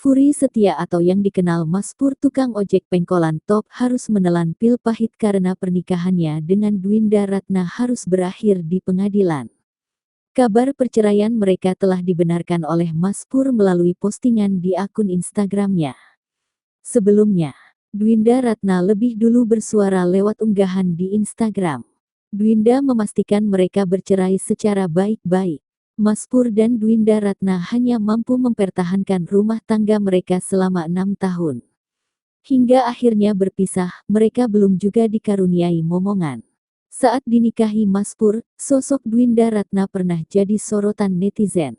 Furi Setia atau yang dikenal Mas Pur tukang ojek pengkolan top harus menelan pil pahit karena pernikahannya dengan Dwinda Ratna harus berakhir di pengadilan. Kabar perceraian mereka telah dibenarkan oleh Mas Pur melalui postingan di akun Instagramnya. Sebelumnya, Dwinda Ratna lebih dulu bersuara lewat unggahan di Instagram. Dwinda memastikan mereka bercerai secara baik-baik. Mas Pur dan Dwinda Ratna hanya mampu mempertahankan rumah tangga mereka selama 6 tahun. Hingga akhirnya berpisah, mereka belum juga dikaruniai momongan. Saat dinikahi Mas Pur, sosok Dwinda Ratna pernah jadi sorotan netizen.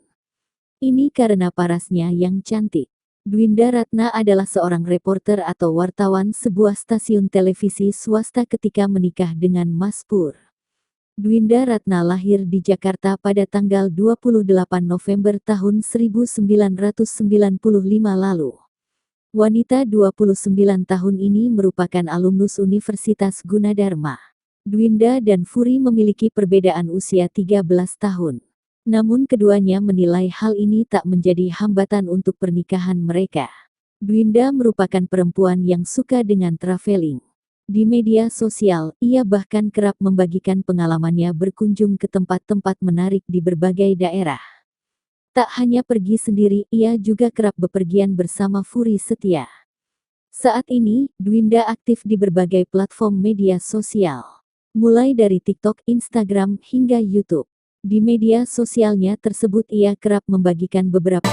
Ini karena parasnya yang cantik. Dwinda Ratna adalah seorang reporter atau wartawan sebuah stasiun televisi swasta ketika menikah dengan Mas Pur. Dwinda Ratna lahir di Jakarta pada tanggal 28 November tahun 1995 lalu. Wanita 29 tahun ini merupakan alumnus Universitas Gunadarma. Dwinda dan Furi memiliki perbedaan usia 13 tahun. Namun keduanya menilai hal ini tak menjadi hambatan untuk pernikahan mereka. Dwinda merupakan perempuan yang suka dengan traveling. Di media sosial, ia bahkan kerap membagikan pengalamannya berkunjung ke tempat-tempat menarik di berbagai daerah. Tak hanya pergi sendiri, ia juga kerap bepergian bersama Furi Setia. Saat ini, Dwinda aktif di berbagai platform media sosial. Mulai dari TikTok, Instagram, hingga YouTube. Di media sosialnya tersebut ia kerap membagikan beberapa